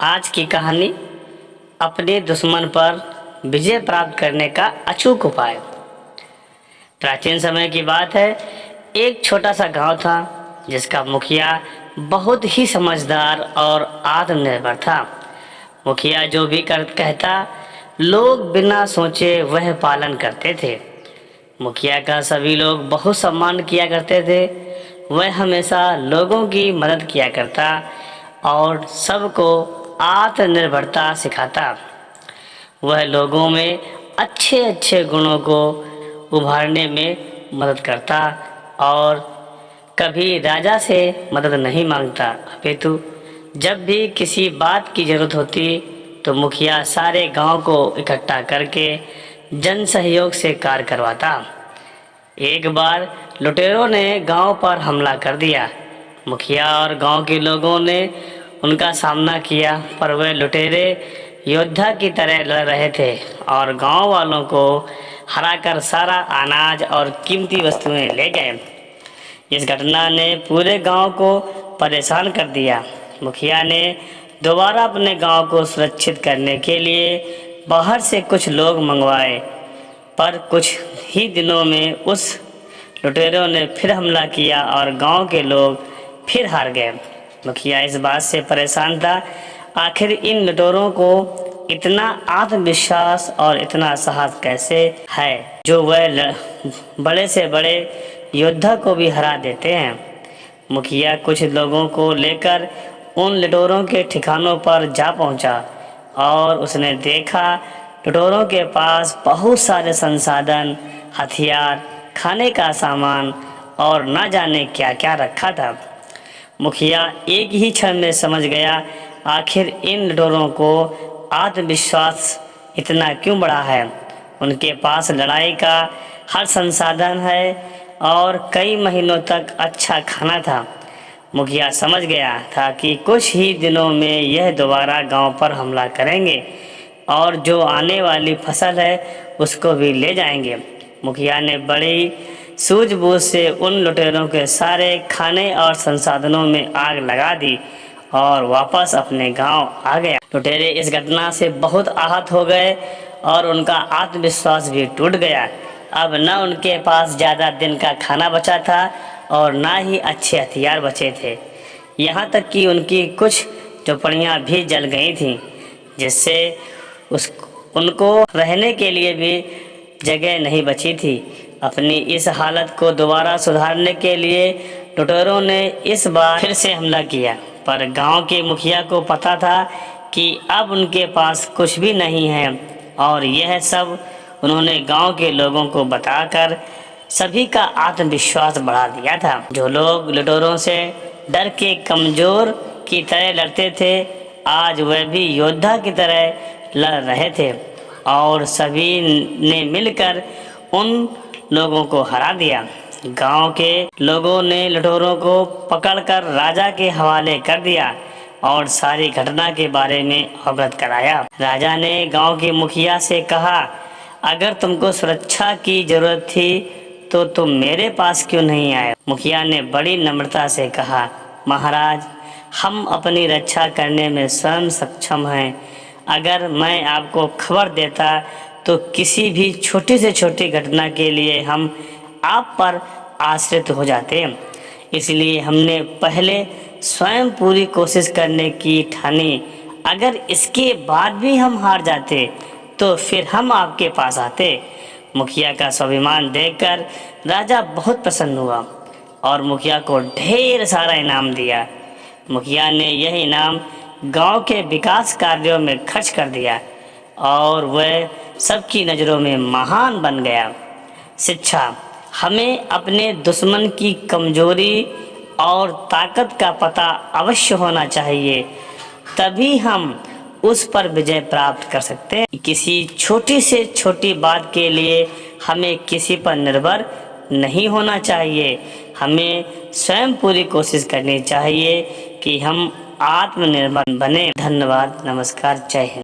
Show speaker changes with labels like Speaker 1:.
Speaker 1: आज की कहानी अपने दुश्मन पर विजय प्राप्त करने का अचूक उपाय। प्राचीन समय की बात है। एक छोटा सा गांव था जिसका मुखिया बहुत ही समझदार और आत्मनिर्भर था। मुखिया जो भी कहता लोग बिना सोचे वह पालन करते थे। मुखिया का सभी लोग बहुत सम्मान किया करते थे। वह हमेशा लोगों की मदद किया करता और सबको आत्मनिर्भरता सिखाता। वह लोगों में अच्छे अच्छे गुणों को उभारने में मदद करता और कभी राजा से मदद नहीं मांगता, अपितु जब भी किसी बात की जरूरत होती तो मुखिया सारे गांव को इकट्ठा करके जन सहयोग से कार्य करवाता। एक बार लुटेरों ने गांव पर हमला कर दिया। मुखिया और गांव के लोगों ने उनका सामना किया, पर वे लुटेरे योद्धा की तरह लड़ रहे थे और गांव वालों को हराकर सारा अनाज और कीमती वस्तुएं ले गए। इस घटना ने पूरे गांव को परेशान कर दिया। मुखिया ने दोबारा अपने गांव को सुरक्षित करने के लिए बाहर से कुछ लोग मंगवाए, पर कुछ ही दिनों में उस लुटेरों ने फिर हमला किया और गांव के लोग फिर हार गए। मुखिया इस बात से परेशान था, आखिर इन लुटेरों को इतना आत्मविश्वास और इतना साहस कैसे है जो वह बड़े से बड़े योद्धा को भी हरा देते हैं। मुखिया कुछ लोगों को लेकर उन लुटेरों के ठिकानों पर जा पहुंचा और उसने देखा लुटेरों के पास बहुत सारे संसाधन, हथियार, खाने का सामान और न जाने क्या क्या रखा था। मुखिया एक ही क्षण में समझ गया आखिर इन लुटेरों को आत्मविश्वास इतना क्यों बढ़ा है। उनके पास लड़ाई का हर संसाधन है और कई महीनों तक अच्छा खाना था। मुखिया समझ गया था कि कुछ ही दिनों में यह दोबारा गांव पर हमला करेंगे और जो आने वाली फसल है उसको भी ले जाएंगे। मुखिया ने बड़ी सूझबूझ से उन लुटेरों के सारे खाने और संसाधनों में आग लगा दी और वापस अपने गांव आ गया। लुटेरे इस घटना से बहुत आहत हो गए और उनका आत्मविश्वास भी टूट गया। अब न उनके पास ज़्यादा दिन का खाना बचा था और न ही अच्छे हथियार बचे थे। यहाँ तक कि उनकी कुछ झोपड़ियाँ भी जल गई थीं, जिससे उनको रहने के लिए भी जगह नहीं बची थी। अपनी इस हालत को दोबारा सुधारने के लिए लुटेरों ने इस बार फिर से हमला किया, पर गांव के मुखिया को पता था कि अब उनके पास कुछ भी नहीं है और यह सब उन्होंने गांव के लोगों को बताकर सभी का आत्मविश्वास बढ़ा दिया था। जो लोग लुटेरों से डर के कमजोर की तरह लड़ते थे, आज वह भी योद्धा की तरह लड़ रहे थे और सभी ने मिलकर उन लोगों को हरा दिया। गांव के लोगों ने लुटेरों को पकड़कर राजा के हवाले कर दिया और सारी घटना के बारे में अवगत कराया। राजा ने गांव के मुखिया से कहा, अगर तुमको सुरक्षा की जरूरत थी तो तुम मेरे पास क्यों नहीं आए। मुखिया ने बड़ी नम्रता से कहा, महाराज, हम अपनी रक्षा करने में स्वयं सक्षम हैं। अगर मैं आपको खबर देता तो किसी भी छोटी से छोटी घटना के लिए हम आप पर आश्रित हो जाते। इसलिए हमने पहले स्वयं पूरी कोशिश करने की ठानी। अगर इसके बाद भी हम हार जाते तो फिर हम आपके पास आते। मुखिया का स्वाभिमान देखकर राजा बहुत प्रसन्न हुआ और मुखिया को ढेर सारा इनाम दिया। मुखिया ने यह इनाम गांव के विकास कार्यों में खर्च कर दिया और वह सबकी नज़रों में महान बन गया। शिक्षा, हमें अपने दुश्मन की कमजोरी और ताकत का पता अवश्य होना चाहिए, तभी हम उस पर विजय प्राप्त कर सकते हैं। किसी छोटी से छोटी बात के लिए हमें किसी पर निर्भर नहीं होना चाहिए। हमें स्वयं पूरी कोशिश करनी चाहिए कि हम आत्मनिर्भर बने। धन्यवाद, नमस्कार, जय हिंद।